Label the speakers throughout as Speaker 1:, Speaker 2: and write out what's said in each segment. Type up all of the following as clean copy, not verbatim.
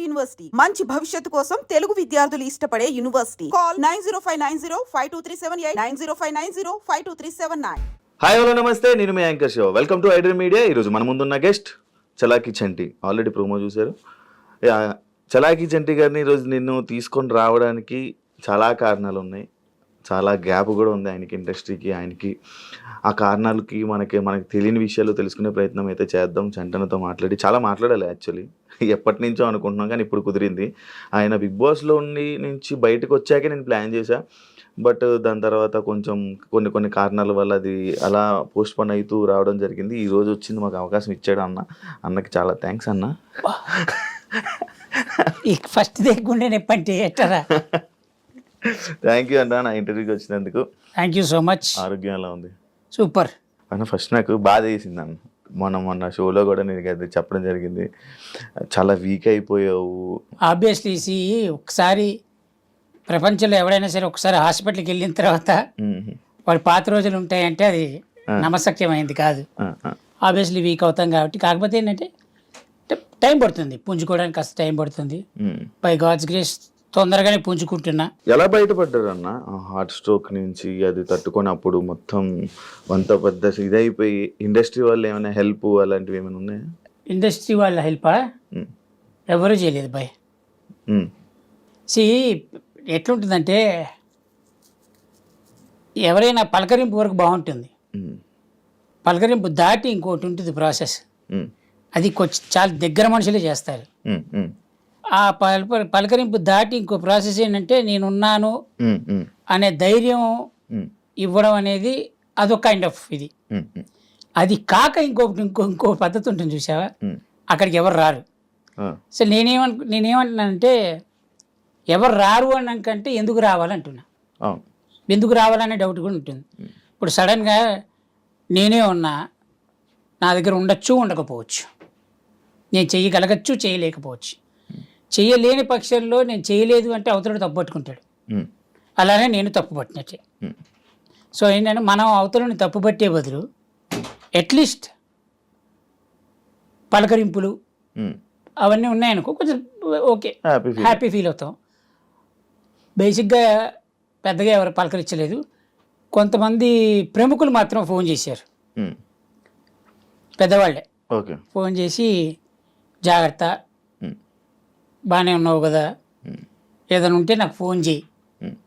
Speaker 1: University మంచి భవిష్యత్తు కోసం తెలుగు విద్యార్థులు ఇష్టపడే యూనివర్సిటీ. కాల్ 9059052378 9059052379.
Speaker 2: హాయ్ హలో నమస్తే, నేను మీ anchor Shiva. Welcome to iDream Media. ఈరోజు మన ముందున్న guest Chalaki Chanti. Already promo చూశారు. చలాకీ చంటి గారిని ఈరోజు నిన్ను తీసుకొని రావడానికి చాలా కారణాలు ఉన్నాయి. చాలా గ్యాప్ కూడా ఉంది ఆయనకి, ఇండస్ట్రీకి, ఆయనకి. ఆ కారణాలకి మనకి తెలియని విషయాలు తెలుసుకునే ప్రయత్నం అయితే చేద్దాం. చంటనతో చాలా మాట్లాడాలి యాక్చువల్లీ. ఎప్పటి నుంచో అనుకుంటున్నాం కానీ ఇప్పుడు కుదిరింది. ఆయన బిగ్ బాస్లో నుంచి బయటకు వచ్చాకే నేను ప్లాన్ చేశా. బట్ దాని తర్వాత కొంచెం కొన్ని కారణాల వల్ల అది అలా పోస్ట్ పోన్ అవుతూ రావడం జరిగింది. ఈరోజు వచ్చింది, మాకు అవకాశం ఇచ్చాడు అన్నకి చాలా థ్యాంక్స్ అన్న.
Speaker 3: ఫస్ట్ దగ్గర ఎప్పంటే ఎట్టరా.
Speaker 2: థ్యాంక్ యూ అన్న నా ఇంటర్వ్యూకి వచ్చినందుకు.
Speaker 3: Thank you so much.
Speaker 2: ఆరోగ్యం ఎలా ఉంది?
Speaker 3: సూపర్
Speaker 2: అన్న. ఫస్ట్ నాకు బాధ వేసింది అన్న, మొన్న షోలో కూడా నేను అది చెప్పడం జరిగింది, చాలా వీక్ అయిపోయావు.
Speaker 3: ఆబ్వియస్లీ ఒకసారి ప్రపంచంలో ఎవడైనా సరే ఒకసారి హాస్పిటల్కి వెళ్ళిన తర్వాత వాడి పాత రోజులు ఉంటాయంటే అది నమ్మశక్యమైంది కాదు. ఆబ్వియస్లీ వీక్ అవుతాం కాబట్టి. కాకపోతే ఏంటంటే టైం పడుతుంది, పుంజుకోవడానికి కాస్త టైం పడుతుంది. బై గాడ్స్ గ్రేస్ తొందరగానే పుంజుకుంటున్నా.
Speaker 2: ఎలా బయటపడ్డారు అన్న హార్ట్ స్ట్రోక్ నుంచి? అది తట్టుకొని అప్పుడు మొత్తం అంత పెద్ద ఇదైపోయి ఇండస్ట్రీ వాళ్ళు ఏమైనా హెల్ప్ అలాంటివి ఏమైనా ఉన్నాయా?
Speaker 3: ఇండస్ట్రీ వాళ్ళ హెల్పా? ఎవరూ చేయలేదు బాయ్. ఎట్లుంటుందంటే ఎవరైనా పలకరింపు వరకు బాగుంటుంది, పలకరింపు దాటి ఇంకోటి ఉంటుంది ప్రాసెస్. అది కొంచెం చాలా దగ్గర మనుషులే చేస్తారు. ఆ పలకరింపు దాటి ఇంకో ప్రాసెస్ ఏంటంటే నేనున్నాను అనే ధైర్యం ఇవ్వడం అనేది అదొక కైండ్ ఆఫ్ ఇది. అది కాక ఇంకో పద్ధతి ఉంటుంది చూసావా, అక్కడికి ఎవరు రారు. సో నేనేమంటున్నానంటే ఎవరు రారు అన్నాకంటే ఎందుకు రావాలంటున్నా. ఎందుకు రావాలనే డౌట్ కూడా ఉంటుంది. ఇప్పుడు సడన్గా నేనే ఉన్నా, నా దగ్గర ఉండొచ్చు ఉండకపోవచ్చు, నేను చేయగలగచ్చు చేయలేకపోవచ్చు. చేయలేని పక్షంలో నేను చేయలేదు అంటే అవతలుడు తప్పు పట్టుకుంటాడు, అలానే నేను తప్పు పట్టినట్టే. సో ఏంటంటే మనం అవతలని తప్పు పట్టే బదులు అట్లీస్ట్ పలకరింపులు అవన్నీ ఉన్నాయనుకో కొంచెం ఓకే, హ్యాపీ ఫీల్ అవుతాం. బేసిక్గా పెద్దగా ఎవరు పలకరించలేదు. కొంతమంది ప్రముఖులు మాత్రం ఫోన్ చేశారు, పెద్దవాళ్ళే ఫోన్ చేసి జాగ్రత్త, బాగానే ఉన్నావు కదా, ఏదైనా ఉంటే నాకు ఫోన్ చేయి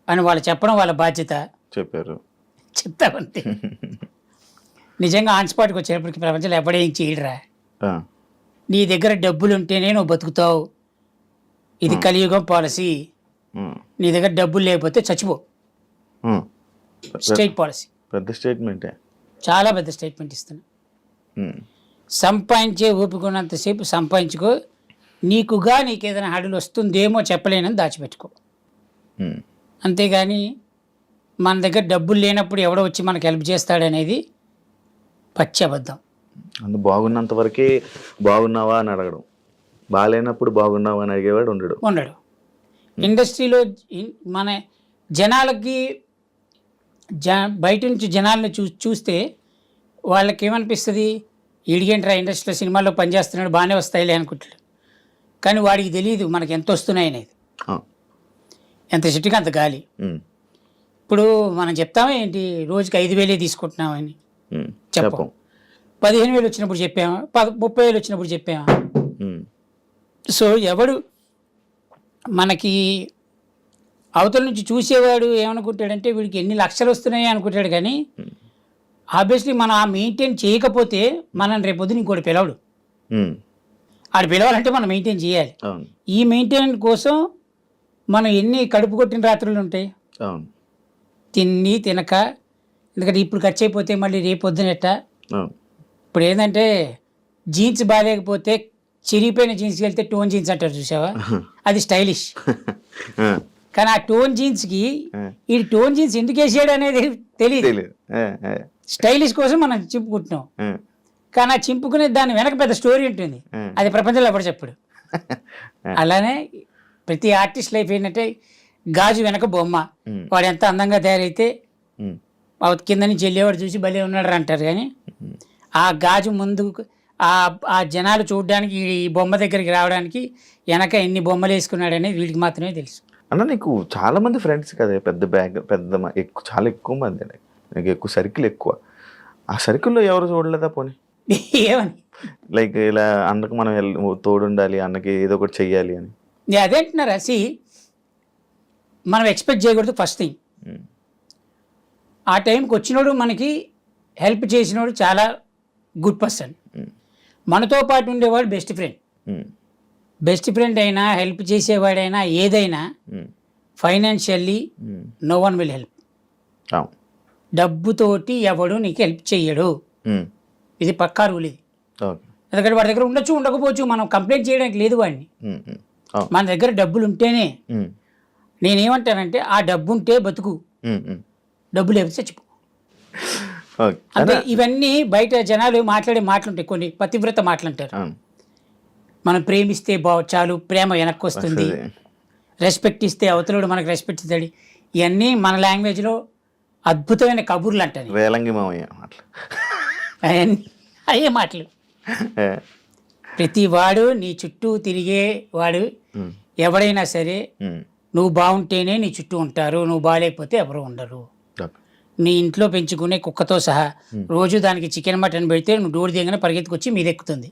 Speaker 3: అని వాళ్ళు చెప్పడం వాళ్ళ బాధ్యత. చెప్పారు, చెప్తామంతే. నిజంగా ఆన్ స్పాట్కి వచ్చేటప్పటికి ప్రపంచంలో ఎప్పుడేం చేయడరా. నీ దగ్గర డబ్బులు ఉంటేనే నువ్వు బతుకుతావు, ఇది కలియుగం పాలసీ. నీ దగ్గర డబ్బులు లేకపోతే చచ్చిపో. State policy. పెద్ద స్టేట్మెంటే, చాలా పెద్ద స్టేట్మెంట్ ఇస్తున్నా. సంపాదించే ఊపుకున్నంతసేపు సంపాదించుకో, నీకుగా నీకేదైనా హడలు వస్తుందేమో చెప్పలేనని దాచిపెట్టుకో. అంతేగాని మన దగ్గర డబ్బులు లేనప్పుడు ఎవడో వచ్చి మనకు హెల్ప్ చేస్తాడనేది పచ్చి అబద్ధం.
Speaker 2: బాగున్నంత వరకే బాగున్నావా అని అడగడం, బాగాలేనప్పుడు బాగున్నావా అని అడిగేవాడు ఉండడు. ఇండస్ట్రీలో మన జనాలకి బయట నుంచి జనాలను చూస్తే వాళ్ళకి ఏమనిపిస్తుంది, ఈడిగేంట్రా ఇండస్ట్రీలో సినిమాల్లో పనిచేస్తున్నాడు బాగానే వస్తాయిలే అనుకుంటాడు. కానీ వాడికి తెలియదు మనకి ఎంత వస్తున్నాయి అనేది. ఎంత చెట్టుకి అంత గాలి. ఇప్పుడు మనం చెప్తామా ఏంటి, రోజుకి 5,000 తీసుకుంటున్నామని చెప్పం. 15,000 వచ్చినప్పుడు చెప్పామా, 30,000 వచ్చినప్పుడు చెప్పామా. సో ఎవడు మనకి అవతల నుంచి చూసేవాడు ఏమనుకుంటాడంటే వీడికి ఎన్ని లక్షలు వస్తున్నాయి అనుకుంటాడు. కానీ ఆబ్వియస్లీ మనం ఆ మెయింటైన్ చేయకపోతే మనం రేపొద్దున ఇంకోటి పిలవడు. ఆడు పిలవాలంటే మనం మెయింటైన్ చేయాలి. ఈ మెయింటైన్ కోసం మనం ఎన్ని కడుపు కొట్టిన రాత్రులు ఉంటాయి, తిని తినక. ఎందుకంటే ఇప్పుడు ఖర్చు అయిపోతే మళ్ళీ రేపు పొద్దునెట్ట. ఇప్పుడు ఏంటంటే జీన్స్ బాగాలేకపోతే చిరిగిపోయిన జీన్స్కి వెళ్తే టోన్ జీన్స్ అంటారు చూసావా, అది స్టైలిష్. కానీ ఆ టోన్ జీన్స్కి ఈ టోన్ జీన్స్ ఎందుకు వేసాడు అనేది తెలియదు. స్టైలిష్ కోసం మనం చింపుకుంటున్నాం, కానీ ఆ చింపుకునే దాని వెనక పెద్ద స్టోరీ ఉంటుంది, అది ప్రపంచంలో ఎప్పుడు చెప్పడు. అలానే ప్రతి ఆర్టిస్ట్ లైఫ్ ఏంటంటే గాజు వెనక బొమ్మ. వాడు ఎంత అందంగా తయారైతే కింద నుంచి వెళ్ళేవాడు చూసి భలే ఉన్నాడు అంటారు. కానీ ఆ గాజు ముందు ఆ జనాలు చూడడానికి ఈ బొమ్మ దగ్గరికి రావడానికి వెనక ఎన్ని బొమ్మలు వేసుకున్నాడనేది వీడికి మాత్రమే తెలుసు.
Speaker 4: అన్న నీకు చాలా మంది ఫ్రెండ్స్ కదా, పెద్ద బ్యాగ్ పెద్ద ఎక్కువ, చాలా ఎక్కువ మంది, నీకు ఎక్కువ సర్కిల్ ఎక్కువ. ఆ సర్కిల్లో ఎవరు చూడలేదా పోనీ?
Speaker 2: ఏమని
Speaker 4: లైక్ ఇలా అన్నకు మనం తోడుండాలి, అన్నకి ఏదో ఒకటి చెయ్యాలి అని.
Speaker 2: నేను అదేంటున్నారా, మనం ఎక్స్పెక్ట్ చేయకూడదు ఫస్ట్ థింగ్. ఆ టైంకి వచ్చినోడు మనకి హెల్ప్ చేసినోడు చాలా గుడ్ పర్సన్. మనతో పాటు ఉండేవాడు బెస్ట్ ఫ్రెండ్. బెస్ట్ ఫ్రెండ్ అయినా, హెల్ప్ చేసేవాడైనా, ఏదైనా financially no one will help. డబ్బుతోటి ఎవడు నీకు హెల్ప్ చెయ్యడు, ఇది పక్కా రూల్. ఇది ఎందుకంటే వాడి దగ్గర ఉండొచ్చు, ఉండకపోవచ్చు, మనం కంప్లైంట్ చేయడానికి లేదు వాడిని. మన దగ్గర డబ్బులు ఉంటేనే. నేనేమంటానంటే ఆ డబ్బు ఉంటే బతుకు, డబ్బు లేకపోతే చచ్చిపో. అంటే ఇవన్నీ బయట జనాలు మాట్లాడే మాటలుంటాయి, కొన్ని పతివ్రత మాటలంటారు. మనం ప్రేమిస్తే చాలు, ప్రేమ వెనక్కి వస్తుంది, రెస్పెక్ట్ ఇస్తే అవతలుడు మనకు రెస్పెక్ట్ ఇస్తాడు. ఇవన్నీ మన లాంగ్వేజ్లో అద్భుతమైన కబుర్లు అంటారు,
Speaker 4: వేలంగి మామయ్య
Speaker 2: అయ్యే మాటలు. ప్రతి వాడు నీ చుట్టూ తిరిగే వాడు ఎవడైనా సరే, నువ్వు బాగుంటేనే నీ చుట్టూ ఉంటారు, నువ్వు బాగాలేకపోతే ఎవరు ఉండరు. నీ ఇంట్లో పెంచుకునే కుక్కతో సహా రోజు దానికి చికెన్ మటన్ పెడితే నువ్వు డోర్ దిగగానే పరిగెత్తుకొచ్చి మీదెక్కుతుంది.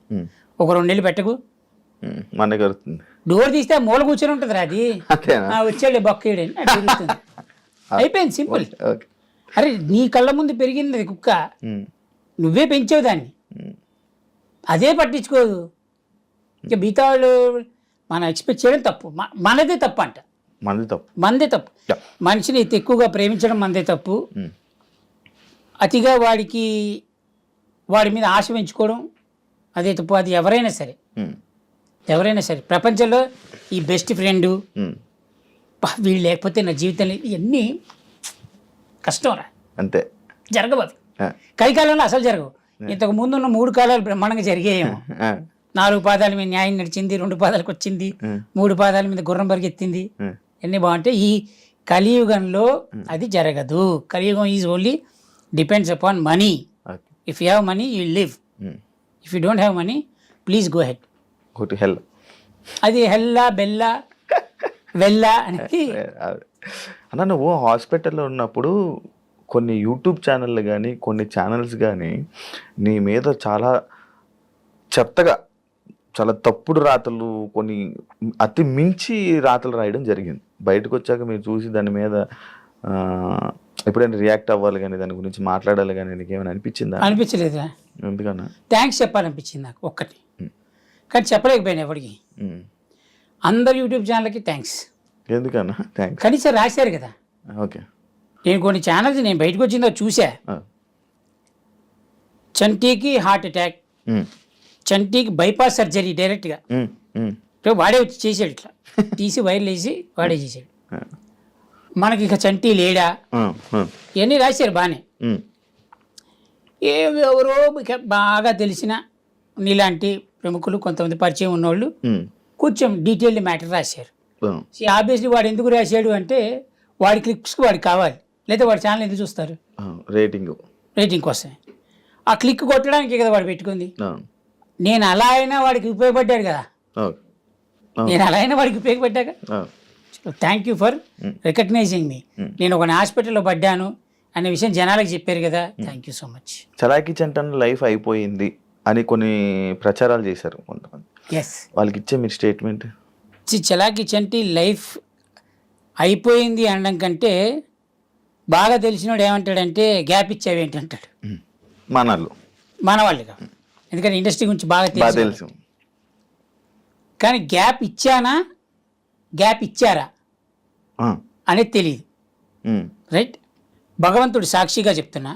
Speaker 2: ఒక 2 నెలలు పెట్టకు, డోర్ తీస్తే మూల కూర్చొని ఉంటుంది రా, అది వచ్చాడు బొక్కడు అయిపోయింది, సింపుల్. అరే నీ కళ్ళ ముందు పెరిగింది అది కుక్క, నువ్వే పెంచావు దాన్ని, అదే పట్టించుకోదు. ఇక మిగతా వాళ్ళు మనం ఎక్స్పెక్ట్ చేయడం తప్పు, మనదే తప్పు అంట. మనదే తప్పు. మనిషిని ఎక్కువగా ప్రేమించడం మనదే తప్పు. అతిగా వాడి మీద ఆశ పెంచుకోవడం అదే తప్పు. అది ఎవరైనా సరే ప్రపంచంలో ఈ బెస్ట్ ఫ్రెండు వీళ్ళు లేకపోతే నా జీవితం లేదు, ఇవన్నీ కష్టం రా,
Speaker 4: అంతే,
Speaker 2: జరగవు. కలికాలంలో అసలు జరగవు. ఇంతకు ముందు ఉన్న 3 కాలాలు బ్రహ్మాండంగా జరిగాయేమో. 4 పాదాల మీద న్యాయం నడిచింది, 2 పాదాలకు వచ్చింది, 3 పాదాల మీద గుర్రం పరిగెత్తింది, అన్నీ బాగుంటాయి. ఈ కలియుగంలో అది జరగదు. కలియుగం is only depends upon money. If you have money you live, if you don't have money please go head. అది హెల్లా బెల్లా వెళ్ళా అనేది.
Speaker 4: అన్న నువ్వు హాస్పిటల్లో ఉన్నప్పుడు కొన్ని యూట్యూబ్ ఛానళ్ళు కానీ, కొన్ని ఛానల్స్ కానీ నీ మీద చాలా చెత్తగా, చాలా తప్పుడు రాతలు, కొన్ని అతి మించి రాతలు రాయడం జరిగింది. బయటకు వచ్చాక మీరు చూసి దాని మీద ఎప్పుడైనా రియాక్ట్ అవ్వాలి కానీ, దాని గురించి మాట్లాడాలి కానీ నీకు ఏమైనా అనిపించిందా?
Speaker 2: అనిపించలేదురా.
Speaker 4: ఎందుకన్నా?
Speaker 2: థ్యాంక్స్ చెప్పాలనిపించింది నాకు ఒక్కటి, కానీ చెప్పలేకపోయాను ఎవరికి. అందరు యూట్యూబ్ ఛానల్కి థ్యాంక్స్.
Speaker 4: ఎందుకన్నా థ్యాంక్స్?
Speaker 2: కనీసం రాశారు కదా.
Speaker 4: ఓకే.
Speaker 2: నేను కొన్ని ఛానల్స్ నేను బయటకు వచ్చిందో చూసా. చంటీకి హార్ట్ అటాక్, చంటీకి బైపాస్ సర్జరీ డైరెక్ట్గా వాడే వచ్చి చేసాడు, ఇట్లా తీసి వైర్లు వేసి వాడే చేసాడు. మనకి ఇక చంటీ లేడా, ఇవన్నీ రాశారు బాగానే. ఎవరో బాగా తెలిసిన నీలాంటి ప్రముఖులు, కొంతమంది పరిచయం ఉన్నోళ్ళు కొంచెం డీటెయిల్డ్ మ్యాటర్ రాశారు. ఆబ్వియస్లీ వాడు ఎందుకు రాశాడు అంటే వాడి క్లిక్స్కి వాడికి కావాలి, లేదా వాడి ఛానల్ ఎందుకు చూస్తారు? రేటింగ్ కోసమే. ఆ క్లిక్ కొట్టడానికి కదా వాడు పెట్టుకుంది. నేను అలా అయినా వాడికి ఉపయోగపడ్డాడు కదా, నేను అలా అయినా వాడికి ఉపయోగపడ్డాక. Thank you for recognizing me. నేను ఒక హాస్పిటల్లో పడ్డాను అనే విషయం జనాలకు చెప్పారు కదా, thank you so much.
Speaker 4: Chalaki చంటన్ లైఫ్ అయిపోయింది అని కొన్ని ప్రచారాలు చేశారు కొంతమంది.
Speaker 2: ఎస్,
Speaker 4: వాళ్ళకి ఇచ్చే మీరు స్టేట్మెంట్?
Speaker 2: చలాకీ చంటి లైఫ్ అయిపోయింది అనడం కంటే బాగా తెలిసినోడు ఏమంటాడంటే గ్యాప్ ఇచ్చావి ఏంటి అంటాడు. మన వాళ్ళుగా, ఎందుకంటే ఇండస్ట్రీ గురించి బాగా తెలుసు. కానీ గ్యాప్ ఇచ్చానా, గ్యాప్ ఇచ్చారా అనేది తెలియదు. రైట్, భగవంతుడు సాక్షిగా చెప్తున్నా,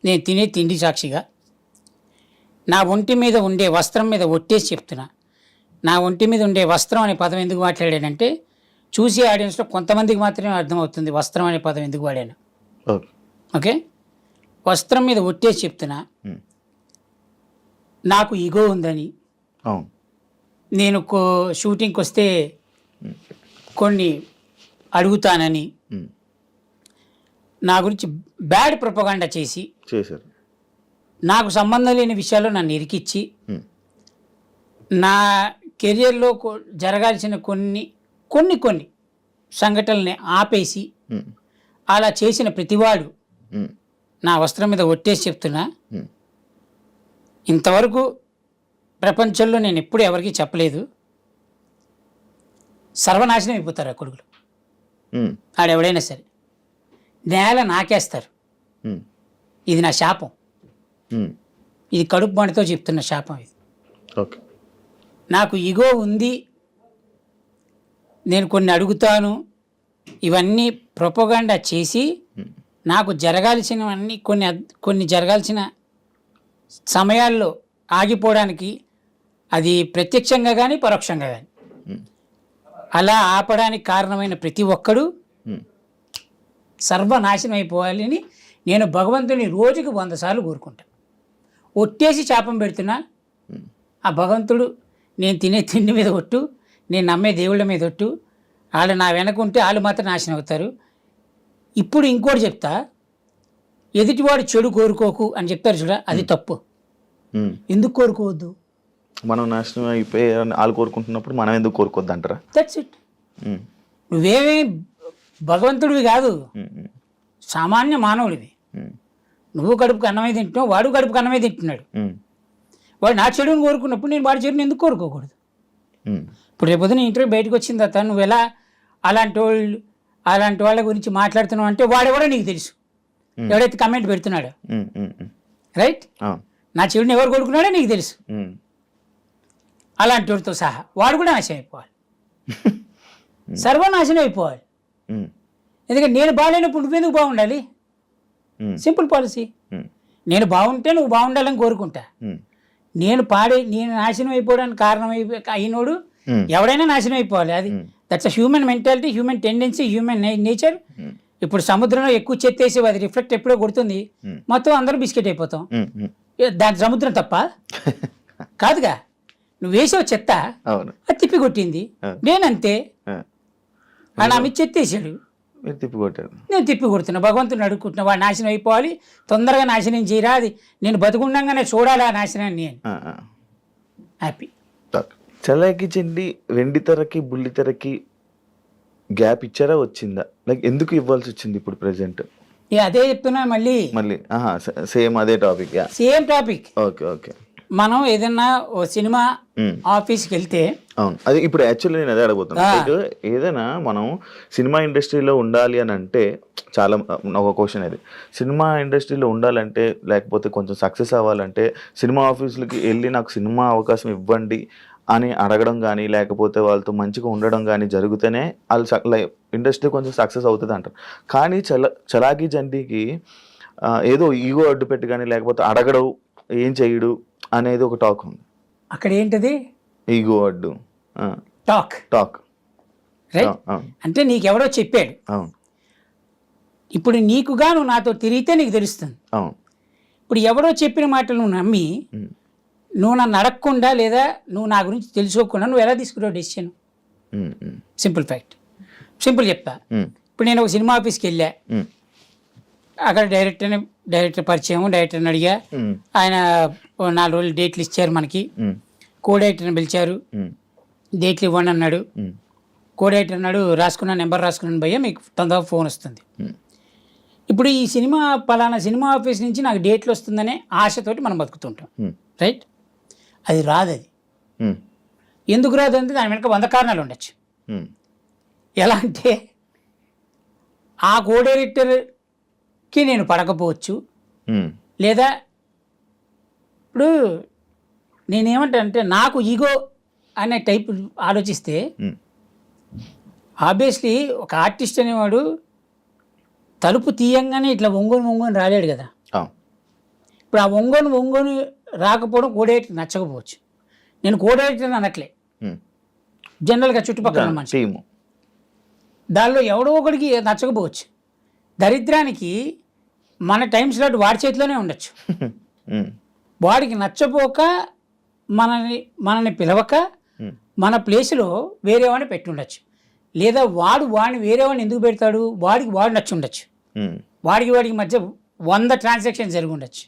Speaker 2: నేను తినే తిండి సాక్షిగా, నా ఒంటి మీద ఉండే వస్త్రం మీద ఒట్టేసి చెప్తున్నా. నా ఒంటి మీద ఉండే వస్త్రం అనే పదం ఎందుకు మాట్లాడానంటే చూసే ఆడియన్స్లో కొంతమందికి మాత్రమే అర్థమవుతుంది వస్త్రం అనే పదం ఎందుకు వాడాను. ఓకే, వస్త్రం మీద ఒట్టేసి చెప్తున్నా, నాకు ఈగో ఉందని, నేను షూటింగ్కి వస్తే కొన్ని అడుగుతానని, నా గురించి బ్యాడ్ ప్రొపగాండా చేశారు.
Speaker 3: నాకు సంబంధం లేని విషయాల్లో నన్ను ఇరికిచ్చి
Speaker 4: ఉమ్,
Speaker 3: నా కెరియర్లో జరగాల్సిన కొన్ని సంఘటనల్ని ఆపేసి
Speaker 4: ఉమ్,
Speaker 3: అలా చేసిన ప్రతివాడు
Speaker 4: ఉమ్,
Speaker 3: నా వస్త్రం మీద ఒట్టేసి చెప్తున్నా,
Speaker 4: ఉమ్,
Speaker 3: ఇంతవరకు ప్రపంచంలో నేను ఎప్పుడు ఎవరికీ చెప్పలేదు, సర్వనాశనం అయిపోతారు ఆ కొడుకులు.
Speaker 4: ఉమ్,
Speaker 3: ఆడెవడైనా సరే నేల నాకేస్తారు.
Speaker 4: ఉమ్,
Speaker 3: ఇది నా శాపం,
Speaker 4: ఉమ్,
Speaker 3: ఇది కడుపు మంటతో చెప్తున్న శాపం ఇది.
Speaker 4: ఓకే.
Speaker 3: నాకు ఇగో ఉంది, నేను కొన్ని అడుగుతాను, ఇవన్నీ ప్రొపగాండా చేసి నాకు జరగాల్సినవన్నీ కొన్ని జరగాల్సిన సమయాల్లో ఆగిపోవడానికి, అది ప్రత్యక్షంగా కానీ పరోక్షంగా కానీ
Speaker 4: ఉమ్,
Speaker 3: అలా ఆపడానికి కారణమైన ప్రతి ఒక్కడు
Speaker 4: ఉమ్,
Speaker 3: సర్వనాశనం అయిపోవాలని నేను భగవంతుని రోజుకి 100 సార్లు కోరుకుంటాను. ఒట్టేసి శాపం పెడుతున్నా,
Speaker 4: ఉమ్,
Speaker 3: ఆ భగవంతుడు నేను తినే తిండి మీద ఒట్టు, నేను నమ్మే దేవుళ్ళ మీద ఒట్టు, వాళ్ళు నా వెనకుంటే వాళ్ళు మాత్రం నాశనం అవుతారు. ఇప్పుడు ఇంకోటి చెప్తా, ఎదుటివాడు చెడు కోరుకోకు అని చెప్తారు చూడ, అది తప్పు.
Speaker 4: ఉమ్.
Speaker 3: ఎందుకు కోరుకోవద్దు?
Speaker 4: మనం నాశనం అయిపోయి వాళ్ళు కోరుకుంటున్నప్పుడు మనం ఎందుకు కోరుకోవద్దు అంటారా?
Speaker 3: That's it.
Speaker 4: ఉమ్,
Speaker 3: నువ్వేమీ భగవంతుడివి కాదు,
Speaker 4: ఉమ్, ఉమ్,
Speaker 3: సామాన్య మానవుడివి.
Speaker 4: ఉమ్,
Speaker 3: నువ్వు కడుపుకి అన్నమే తింటున్నావు, వాడు కడుపుకి అన్నమే తింటున్నాడు.
Speaker 4: ఉమ్,
Speaker 3: వాడు నా చెడుని కోరుకున్నప్పుడు నేను వాడి చెడుని ఎందుకు కోరుకోకూడదు?
Speaker 4: ఉమ్,
Speaker 3: ఇప్పుడు రేపొద్దున ఇంటర్వ్యూ బయటకు వచ్చిన తర్వాత నువ్వు ఎలా అలాంటి వాళ్ళ గురించి మాట్లాడుతున్నావు అంటే వాడెవడో నీకు తెలుసు, ఎవడైతే కమెంట్ పెడుతున్నాడో,
Speaker 4: ఉమ్, ఉమ్, ఉమ్.
Speaker 3: రైట్?
Speaker 4: ఆ,
Speaker 3: నా చెడుని ఎవరు కొడుకున్నాడో నీకు తెలుసు.
Speaker 4: ఉమ్,
Speaker 3: అలాంటి వాడితో సహా వాడు కూడా నాశనం అయిపోవాలి, సర్వనాశనం అయిపోవాలి.
Speaker 4: ఉమ్,
Speaker 3: ఎందుకంటే నేను బాగాలేనప్పుడు నువ్వెందుకు బాగుండాలి?
Speaker 4: ఉమ్,
Speaker 3: సింపుల్ పాలసీ.
Speaker 4: ఉమ్,
Speaker 3: నేను బాగుంటే నువ్వు బాగుండాలని కోరుకుంటా.
Speaker 4: ఉమ్,
Speaker 3: నేను నాశనం అయిపోవడానికి కారణం అయినోడు
Speaker 4: ఉమ్,
Speaker 3: ఎవడైనా నాశనం అయిపోవాలి. అది that's a human mentality, human tendency, human nature.
Speaker 4: Um,
Speaker 3: ఇప్పుడు సముద్రంలో ఎక్కువ చెత్తేసి అది రిఫ్లెక్ట్ ఎప్పుడో కొడుతుంది, మొత్తం అందరూ బిస్కెట్ అయిపోతాం.
Speaker 4: ఉమ్, ఉమ్.
Speaker 3: దాని సముద్రం తప్ప కాదుగా. నువ్వు వేసావు చెత్త,
Speaker 4: అవును.
Speaker 3: అది తిప్పి కొట్టింది. నేనంతే,
Speaker 4: ఆ,
Speaker 3: నా మీద చెత్తేసాడు,
Speaker 4: మీరు తిప్పికొట్టారు.
Speaker 3: నేను తిప్పి కొడుతున్నా. భగవంతుని అడుగుకుంటున్నా, వాడు నాశనం అయిపోవాలి, తొందరగా నాశనం చేయరా, అది నేను బతుకుండగానే చూడాలి ఆ నాశనాన్ని అని.
Speaker 4: ఆ, ఆ.
Speaker 3: హ్యాపీ.
Speaker 4: చలాకి చెండి వెండి తెరకి బుల్లి తెరకి గ్యాప్ ఇచ్చారా, వచ్చిందా? లైక్ ఎందుకు ఇవ్వాల్సి వచ్చింది ఇప్పుడు ప్రెసెంట్?
Speaker 3: అదే చెప్తున్నా మళ్ళీ
Speaker 4: సేమ్ అదే topic.
Speaker 3: Same topic.
Speaker 4: Okay, okay.
Speaker 3: మనం ఏదన్నా ఓ సినిమా ఆఫీస్కి వెళ్తే,
Speaker 4: అవును, అది ఇప్పుడు యాక్చువల్లీ నేను అదే అడగబోతున్నా. లైక్ ఏదైనా మనం సినిమా ఇండస్ట్రీలో ఉండాలి అని అంటే చాలా ఒక క్వశ్చన్ అది. సినిమా ఇండస్ట్రీలో ఉండాలంటే లేకపోతే కొంచెం సక్సెస్ అవ్వాలంటే సినిమా ఆఫీసులకి వెళ్ళి నాకు సినిమా అవకాశం ఇవ్వండి అని అడగడం కానీ లేకపోతే వాళ్ళతో మంచిగా ఉండడం కానీ జరిగితేనే వాళ్ళు ఇండస్ట్రీ కొంచెం సక్సెస్ అవుతుంది అంటారు. కానీ చలాకీ జంటికి ఏదో ఈగో అడ్డు పెట్టి కానీ లేకపోతే అడగడు, ఏం చేయడు అనేది ఒక టాక్ ఉంది.
Speaker 3: అక్కడ ఏంటది?
Speaker 4: ఈగో అడ్డు టాక్,
Speaker 3: రైట్? అంటే నీకెవడో చెప్పాడు.
Speaker 4: అవును,
Speaker 3: ఇప్పుడు నీకుగా నువ్వు నాతో తిరిగితే నీకు తెలుస్తుంది.
Speaker 4: అవును.
Speaker 3: ఇప్పుడు ఎవడో చెప్పిన మాటలు నువ్వు నమ్మి నువ్వు నన్ను అడగకుండా లేదా నువ్వు నా గురించి తెలుసుకోకుండా నువ్వు ఎలా తీసుకున్నావు డెసిషన్? సింపుల్ ఫ్యాక్ట్, సింపుల్ చెప్తా. ఇప్పుడు నేను ఒక సినిమా ఆఫీస్కి వెళ్ళా, అక్కడ డైరెక్టర్ పరిచయం, డైరెక్టర్ని అడిగా, ఆయన 4 రోజులు డేట్లు ఇచ్చారు మనకి. కో డైరెక్టర్ని పిలిచారు, డేట్లు ఇవ్వండి అన్నాడు. కో డైరెక్టర్ అన్నాడు, రాసుకున్న నెంబర్ రాసుకున్నాను భయ్యా, మీకు తొందరగా ఫోన్ వస్తుంది. ఇప్పుడు ఈ సినిమా పలానా సినిమా ఆఫీస్ నుంచి నాకు డేట్లు వస్తుందనే ఆశతోటి మనం బతుకుతుంటాం, రైట్? అది రాదు. అది ఎందుకు రాదు అంటే దాని వెనక 100 కారణాలు ఉండొచ్చు. ఎలా అంటే ఆ కో డైరెక్టర్కి నేను పడకపోవచ్చు, లేదా ఇప్పుడు నేనేమంటానంటే నాకు ఈగో అనే టైప్ ఆలోచిస్తే ఆబ్వియస్లీ ఒక ఆర్టిస్ట్ అనేవాడు తలుపు తీయంగానే ఇట్లా ఒంగోని రాలేడు కదా. ఇప్పుడు ఆ ఒంగోని రాకపోవడం కోడైరెక్టర్ నచ్చకపోవచ్చు. నేను కోడైరెక్టర్ అనట్లే, జనరల్గా చుట్టుపక్కల మనిషి, దానిలో ఎవడో ఒకడికి నచ్చకపోవచ్చు. దరిద్రానికి మన టైం స్లాట్ వాడి చేతిలోనే ఉండొచ్చు. వాడికి నచ్చపోక మనని పిలవక మన ప్లేస్లో వేరే వాడిని పెట్టి ఉండొచ్చు. లేదా వాడిని వేరే వాడిని ఎందుకు పెడతాడు? వాడు నచ్చి ఉండొచ్చు. వాడికి మధ్య 100 ట్రాన్సాక్షన్ జరిగి ఉండొచ్చు.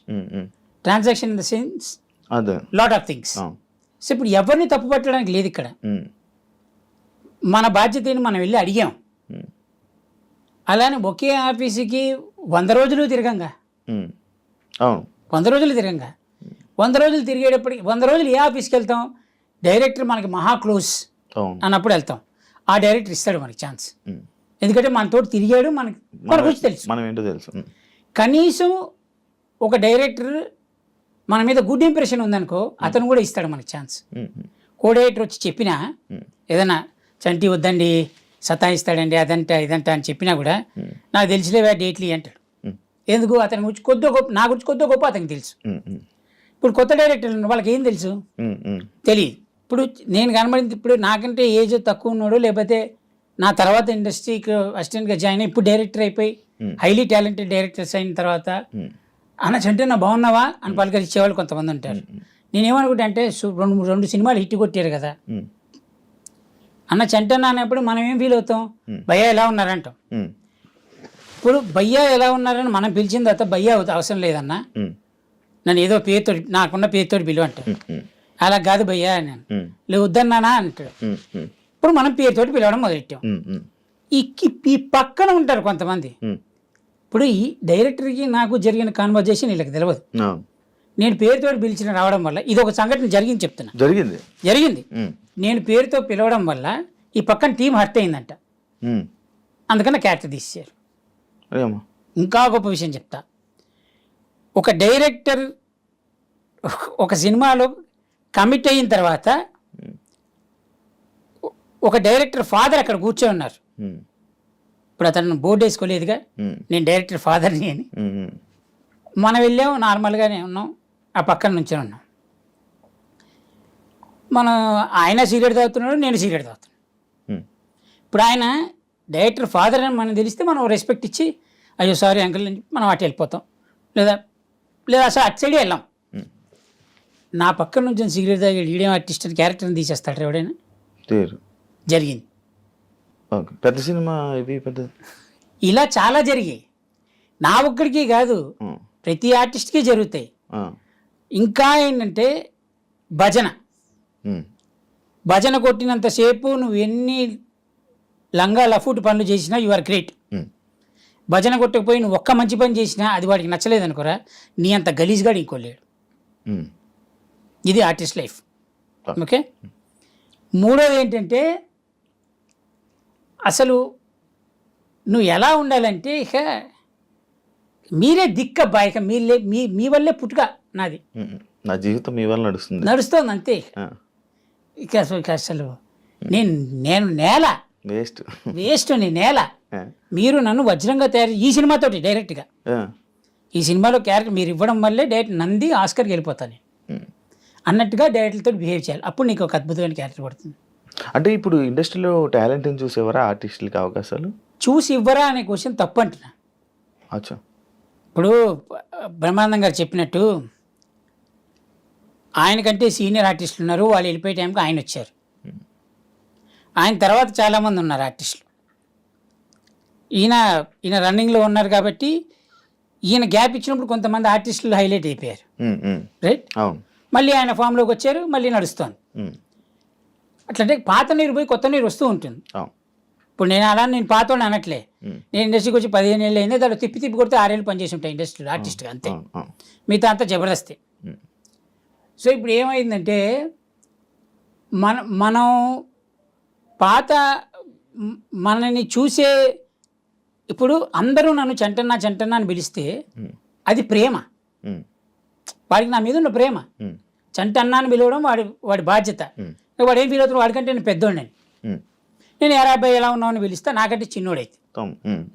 Speaker 2: ట్రాన్సాక్షన్ ఇన్ ద సెన్స్
Speaker 4: అదే
Speaker 2: లాట్ ఆఫ్ థింగ్స్. సో ఇప్పుడు ఎవరిని తప్పు పట్టడానికి లేదు ఇక్కడ. మన బాధ్యత ఏంటి, మనం వెళ్ళి అడిగాం. అలానే ఒకే ఆఫీసుకి 100 రోజులు తిరగంగా,
Speaker 4: అవును
Speaker 2: 100 రోజులు తిరగంగా, 100 రోజులు తిరిగేటప్పటికి 100 రోజులు ఏ ఆఫీస్కి వెళ్తాం, డైరెక్టర్ మనకి మహా క్లోజ్
Speaker 4: అవును
Speaker 2: అన్నప్పుడు వెళ్తాం. ఆ డైరెక్టర్ ఇస్తాడు మనకి ఛాన్స్, ఎందుకంటే మనతో తిరిగాడు, మన గురించి తెలుసు.
Speaker 4: మనం ఏంటో తెలుసు.
Speaker 2: కనీసం ఒక డైరెక్టర్ మన మీద గుడ్ ఇంప్రెషన్ ఉందనుకో, అతను కూడా ఇస్తాడు మనకి ఛాన్స్. కో డైరెక్టర్ వచ్చి చెప్పినా ఏదైనా చంటి వద్దండి సతాయిస్తాడండి అదంట ఇదంట అని చెప్పినా కూడా నాకు తెలిసిలేవా డేట్లీ అంటాడు. ఎందుకు, అతని గురించి కొద్దిగా గొప్ప, నా గురించి కొద్దిగా గొప్ప అతనికి తెలుసు. ఇప్పుడు కొత్త డైరెక్టర్లు వాళ్ళకి ఏం తెలుసు, తెలియదు. ఇప్పుడు నేను కనబడింది, ఇప్పుడు నాకంటే ఏజ్ తక్కువ ఉన్నాడు, లేకపోతే నా తర్వాత ఇండస్ట్రీకి అసిస్టెంట్గా జాయిన్ అయ్యి ఇప్పుడు డైరెక్టర్ అయిపోయి హైలీ టాలెంటెడ్ డైరెక్టర్స్ అయిన తర్వాత అన్న చంటే నా బాగున్నావా అని పలకరించేవాళ్ళు కొంతమంది ఉంటారు. నేనేమనుకుంటా అంటే రెండు సినిమాలు హిట్ కొట్టారు కదా, అన్న చంటన్న అనేప్పుడు మనం ఏం ఫీల్ అవుతాం, భయ్యా ఎలా ఉన్నారంటాం. ఇప్పుడు భయ్యా ఎలా ఉన్నారని మనం పిలిచిన తర్వాత భయ్యా అవసరం లేదన్నా, నన్ను ఏదో పేరుతో నాకున్న పేరుతో పిలువ అంటాడు. అలా కాదు భయ్యా నేను లేదు వద్దన్నానా అంటాడు. ఇప్పుడు మనం పేరుతోటి పిలవడం మొదలెట్టాం. ఈ పక్కన ఉంటారు కొంతమంది. ఇప్పుడు ఈ డైరెక్టర్కి నాకు జరిగిన కాన్వర్జేషన్ వీళ్ళకి తెలియదు. నేను పేరుతో పిలిచిన రావడం వల్ల ఇది ఒక సంఘటన జరిగింది చెప్తున్నా. జరిగింది నేను పేరుతో పిలవడం వల్ల ఈ పక్కన టీం హర్ట్ అయిందంట, అందుకని క్యారెక్టర్ తీసేశారు. ఇంకా గొప్ప విషయం చెప్తా, ఒక డైరెక్టర్ ఒక సినిమాలో కమిట్ అయిన తర్వాత ఒక డైరెక్టర్ ఫాదర్ అక్కడ కూర్చొని ఉన్నారు. ఇప్పుడు అతను బోర్డు వేసుకోలేదుగా నేను డైరెక్టర్ ఫాదర్ని అని. మనం వెళ్ళాము నార్మల్గానే ఉన్నాం, ఆ పక్కన నుంచే ఉన్నాం. మనం ఆయన సిగరెట్ తాగుతున్నాడు, నేను సిగరెట్ తాగుతున్నాను. ఇప్పుడు ఆయన డైరెక్టర్ ఫాదర్ అని మనం తెలిస్తే మనం రెస్పెక్ట్ ఇచ్చి అయ్యో సారీ అంకుల్ అని మనం అటు వెళ్ళిపోతాం, లేదా అసలు అటు సైడే వెళ్ళాం. నా పక్కన నుంచి సిగరెట్ తాగి ఈడేం ఆర్టిస్ట్ అని క్యారెక్టర్ని తీసేస్తాడు ఎవడైనా. జరిగింది
Speaker 4: పెద్ద సినిమా ఇది పెద్ద,
Speaker 2: ఇలా చాలా జరిగాయి. నా ఒక్కడికి కాదు, ప్రతి ఆర్టిస్ట్కి జరుగుతాయి. ఇంకా ఏంటంటే భజన కొట్టినంతసేపు నువ్వు ఎన్ని లంగా లఫూట్ పనులు చేసినా యు ఆర్ గ్రేట్. భజన కొట్టకపోయి నువ్వు ఒక్క మంచి పని చేసినా అది వాడికి నచ్చలేదు అనుకోరా, నీ అంత గలీజ్గా ఇంకోలేడు. ఇది ఆర్టిస్ట్ లైఫ్. ఓకే, మూడోది ఏంటంటే అసలు నువ్వు ఎలా ఉండాలంటే ఇక మీరే దిక్కబ్బా, ఇక మీ వల్లే పుట్టుక నాది,
Speaker 4: నా జీవితం మీ వల్ల
Speaker 2: నడుస్తుంది అంతే. ఇక అసలు నేను నేల వేస్ట్, నీ నేల. మీరు నన్ను వజ్రంగా తయారు ఈ సినిమాతోటి డైరెక్ట్గా, ఈ సినిమాలో క్యారెక్టర్ మీరు ఇవ్వడం వల్లే డైరెక్ట్ నంది ఆస్కర్కి వెళ్ళిపోతాను అన్నట్టుగా డైరెక్టర్తో బిహేవ్ చేయాలి, అప్పుడు నీకు ఒక అద్భుతమైన క్యారెక్టర్ పడుతుంది.
Speaker 4: అంటే ఇప్పుడు ఇండస్ట్రీలో టాలెంట్ని చూసేవారా ఆర్టిస్టులకి అవకాశాలు
Speaker 2: చూసి ఇవ్వరా అనే క్వశ్చన్ తప్పు అంటున్నా.
Speaker 4: అచ్చా,
Speaker 2: ఇప్పుడు బ్రహ్మానందం గారు చెప్పినట్టు ఆయనకంటే సీనియర్ ఆర్టిస్టులు ఉన్నారు, వాళ్ళు వెళ్ళిపోయే టైంకి ఆయన వచ్చారు. ఆయన తర్వాత చాలామంది ఉన్నారు ఆర్టిస్టులు. ఈయన రన్నింగ్లో ఉన్నారు కాబట్టి ఈయన గ్యాప్ ఇచ్చినప్పుడు కొంతమంది ఆర్టిస్టులు హైలైట్ అయిపోయారు, రైట్. మళ్ళీ ఆయన ఫామ్లోకి వచ్చారు, మళ్ళీ నడుస్తుంది. అట్లంటే పాత నీరు పోయి కొత్త నీరు వస్తూ ఉంటుంది. ఇప్పుడు నేను పాతోడు అనట్లే, నేను ఇండస్ట్రీకి వచ్చి 15 ఏళ్ళు అయింది, దాంట్లో తిప్పి కొడితే 6 ఏళ్ళు పనిచేసి ఉంటాయి ఇండస్ట్రీలో ఆర్టిస్ట్గా, అంతే. మిగతా అంతా జబర్దస్తే. సో ఇప్పుడు ఏమైందంటే మనం మనని చూసే, ఇప్పుడు అందరూ నన్ను చంటన్నా అని పిలిస్తే అది ప్రేమ, వాడికి నా మీద ఉన్న ప్రేమ. చంటన్నా అని పిలవడం వాడి బాధ్యత. వాడు ఏం ఫీల్ అవుతున్నాడు, వాడికంటే నేను పెద్దోడిని, నేను ఎరా అబ్బాయి ఎలా ఉన్నావు అని పిలుస్తా, నాకంటే చిన్నోడైతే.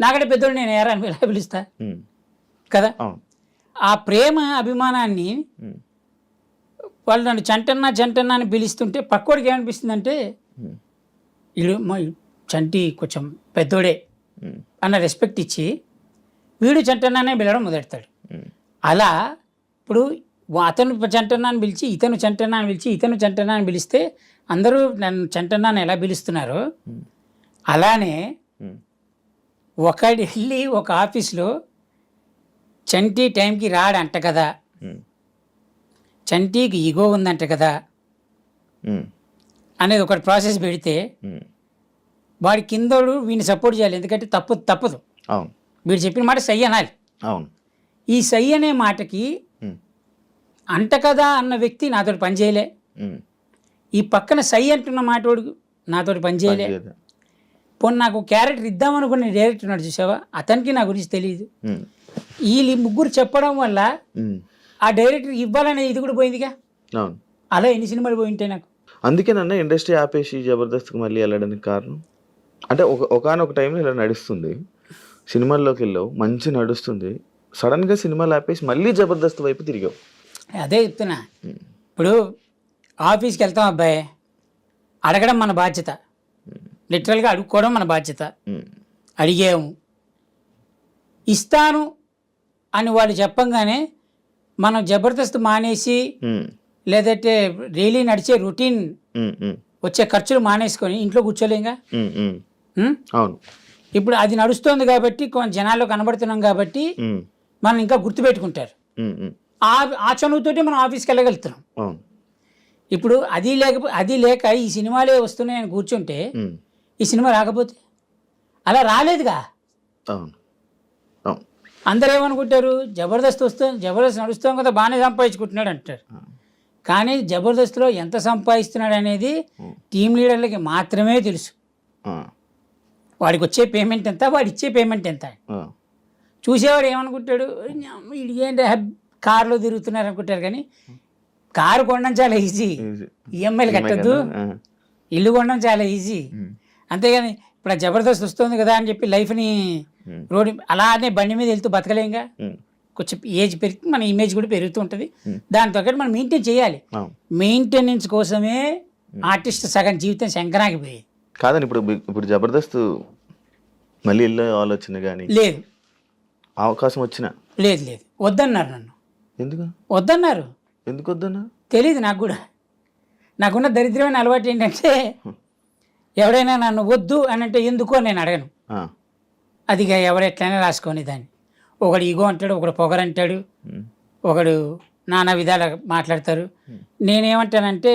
Speaker 2: నాకంటే పెద్దోడు నేను ఎరా అని ఎలా పిలుస్తా కదా. ఆ ప్రేమ అభిమానాన్ని వాళ్ళు నన్ను చంటన్నా అని పిలుస్తుంటే పక్కోడికి ఏమనిపిస్తుంది అంటే వీడు చంటి కొంచెం పెద్దోడే అన్న రెస్పెక్ట్ ఇచ్చి వీడు చంటన్నానే పిలవడం మొదలెడతాడు. అలా ఇప్పుడు అతను చంటన్నాని పిలిచి ఇతను చంటన్నాని పిలిచి ఇతను చంటన్నాని పిలిస్తే అందరూ నన్ను చంటన్నాని ఎలా పిలుస్తున్నారో అలానే ఒకడి వెళ్ళి ఒక ఆఫీస్లో చంటి టైంకి రాడంట కదా
Speaker 3: చంటికి ఈగో ఉందంట కదా
Speaker 4: ఉమ్,
Speaker 3: అనేది ఒకటి ప్రాసెస్ పెడితే
Speaker 4: ఉమ్,
Speaker 3: వాడి కిందోడు వీడిని సపోర్ట్ చేయాలి, ఎందుకంటే తప్పదు.
Speaker 4: అవును
Speaker 3: వీడు చెప్పిన మాట సై అనాలి.
Speaker 4: అవును.
Speaker 3: ఈ సై అనే మాటకి
Speaker 4: ఉమ్,
Speaker 3: అంట కదా అన్న వ్యక్తి నాతోటి పని చేయలే,
Speaker 4: ఉమ్,
Speaker 3: ఈ పక్కన సై అంటున్న మాటోడు నాతోటి పని చేయలే.
Speaker 4: పనిచేయదు.
Speaker 3: పోనీ నాకు క్యారెక్టర్ ఇద్దామనుకున్న డైరెక్టర్ ఉన్నాడు చూసావా, అతనికి నా గురించి తెలియదు.
Speaker 4: ఉమ్,
Speaker 3: వీళ్ళు ముగ్గురు చెప్పడం వల్ల
Speaker 4: ఉమ్,
Speaker 3: ఆ డైరెక్టర్ ఇవ్వాలనే ఇది కూడా పోయిందిగా.
Speaker 4: అవును.
Speaker 3: అలా ఎన్ని సినిమాలు పోయి ఉంటాయి నాకు.
Speaker 4: అందుకే నన్ను ఇండస్ట్రీ ఆపేసి జబర్దస్త్కి మళ్ళీ వెళ్ళడానికి కారణం అంటే ఒకనొక టైంలో ఇలా నడుస్తుంది, సినిమాల్లోకి వెళ్ళావు, మంచి నడుస్తుంది, సడన్గా సినిమాలు ఆపేసి మళ్ళీ జబర్దస్త్ వైపు తిరిగావు.
Speaker 3: అదే చెప్తున్నా. ఇప్పుడు ఆఫీస్కి వెళ్తాం అబ్బాయి, అడగడం మన బాధ్యత, లిటరల్గా అడుక్కోవడం మన బాధ్యత.
Speaker 4: ఉమ్,
Speaker 3: అడిగాము, ఇస్తాను అని వాళ్ళు చెప్పంగానే మనం జబర్దస్త్ మానేసి
Speaker 4: ఉమ్,
Speaker 3: లేదంటే డైలీ నడిచే రొటీన్
Speaker 4: ఉమ్, ఉమ్,
Speaker 3: వచ్చే ఖర్చులు మానేసుకొని ఇంట్లో కూర్చోలేంగా.
Speaker 4: ఉమ్, ఉమ్,
Speaker 3: ఉం?
Speaker 4: అవును.
Speaker 3: ఇప్పుడు అది నడుస్తోంది కాబట్టి కొంచెం జనాల్లో కనబడుతున్నాం కాబట్టి
Speaker 4: ఉమ్,
Speaker 3: మనం ఇంకా గుర్తుపెట్టుకుంటారు.
Speaker 4: ఉమ్, ఉమ్,
Speaker 3: ఆ చనువుతోటి మనం ఆఫీస్కి వెళ్ళగలుగుతున్నాం.
Speaker 4: అవును.
Speaker 3: ఇప్పుడు అది లేక ఈ సినిమాలే వస్తున్నాయని కూర్చుంటే
Speaker 4: ఉమ్,
Speaker 3: ఈ సినిమా రాకపోతే అలా రాలేదుగా.
Speaker 4: అవును. అవును.
Speaker 3: అందరూ ఏమనుకుంటారు, జబర్దస్త్ నడుస్తాం కదా బాగానే సంపాదించుకుంటున్నాడు అంటారు. కానీ జబర్దస్త్లో ఎంత సంపాదిస్తున్నాడు అనేది టీం లీడర్లకి మాత్రమే తెలుసు.
Speaker 4: ఆ,
Speaker 3: వాడికి వచ్చే పేమెంట్ ఎంత, వాడు ఇచ్చే పేమెంట్ ఎంత.
Speaker 4: ఆ,
Speaker 3: చూసేవాడు ఏమనుకుంటాడు, ఇది ఏంటి కారులో తిరుగుతున్నారు అనుకుంటారు. కానీ కారు కొనడం చాలా ఈజీ,
Speaker 4: ఈజీ.
Speaker 3: ఈఎంఐలు కట్టద్దు.
Speaker 4: ఆ,
Speaker 3: ఇల్లు కొనడం చాలా ఈజీ. అంతేగాని ఇప్పుడు ఆ జబర్దస్త్ వస్తుంది కదా అని చెప్పి లైఫ్ని రోడ్డు అలానే బండి మీద వెళ్తూ బతకలేంగా.
Speaker 4: ఉమ్,
Speaker 3: కొంచెం ఏజ్ పెరిగి మన ఇమేజ్ కూడా పెరుగుతూ ఉంటుంది. దాంతో పాటు మనం మెయింటైన్ చేయాలి.
Speaker 4: అవును.
Speaker 3: మెయింటెనెన్స్ కోసమే ఆర్టిస్ట్ సగం జీవితం శంకరాగిపోయేది.
Speaker 4: కాదండి, ఇప్పుడు జబర్దస్త్ మళ్ళీ వెళ్ళే ఆలోచన కానీ
Speaker 3: లేదు
Speaker 4: అవకాశం వచ్చినా
Speaker 3: లేదు వద్దన్నారు నన్ను.
Speaker 4: ఎందుకు
Speaker 3: వద్దన్నారు,
Speaker 4: ఎందుకు వద్దన్నా?
Speaker 3: తెలియదు నాకు కూడా. నాకున్న దరిద్రమైన అలవాటు ఏంటంటే ఎవడైనా నన్ను వద్దు అని అంటే ఎందుకు అని నేను అడగను.
Speaker 4: ఆ,
Speaker 3: అది ఇక ఎవరు ఎట్లయినా రాసుకొని దాన్ని. ఒకడు ఈగో అంటాడు, ఒకడు పొగరంటాడు,
Speaker 4: ఉమ్,
Speaker 3: ఒకడు నానా విధాలు మాట్లాడతారు. నేనేమంటానంటే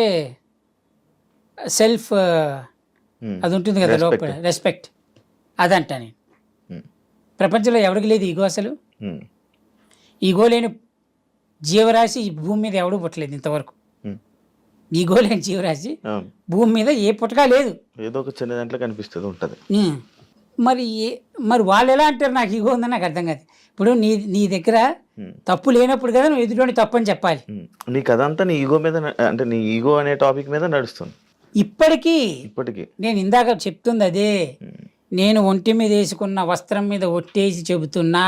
Speaker 3: సెల్ఫ్
Speaker 4: ఉమ్,
Speaker 3: అది ఉంటుంది కదా లోపల, రెస్పెక్ట్, అదంటా నేను.
Speaker 4: ఉమ్,
Speaker 3: ప్రపంచంలో ఎవరికి లేదు ఈగో. అసలు
Speaker 4: ఉమ్,
Speaker 3: ఈగో లేని జీవరాశి ఈ భూమి మీద ఎవడూ పుట్టలేదు ఇంతవరకు.
Speaker 4: ఉమ్,
Speaker 3: ఈగో లేని జీవరాశి
Speaker 4: అవును.
Speaker 3: భూమి మీద ఏ పుట్టక లేదు.
Speaker 4: ఏదో ఒక చిన్న దాంట్లో కనిపిస్తుంది ఉంటుంది.
Speaker 3: మరి వాళ్ళు ఎలా అంటారు నాకు ఈగో ఉందని నాకు అర్థం కాదు. ఇప్పుడు నీ దగ్గర తప్పు లేనప్పుడు కదా నువ్వు ఎదుటి తప్పు అని చెప్పాలి.
Speaker 4: నీ కథ అంతా నీ ఈగో మీద అంటే నీ ఈగో అనే టాపిక్ మీద నడుస్తుంది
Speaker 3: ఇప్పటికీ. నేను ఇందాక చెప్తుంది అదే. నేను ఒంటి మీద వేసుకున్న వస్త్రం మీద ఒట్టేసి చెబుతున్నా,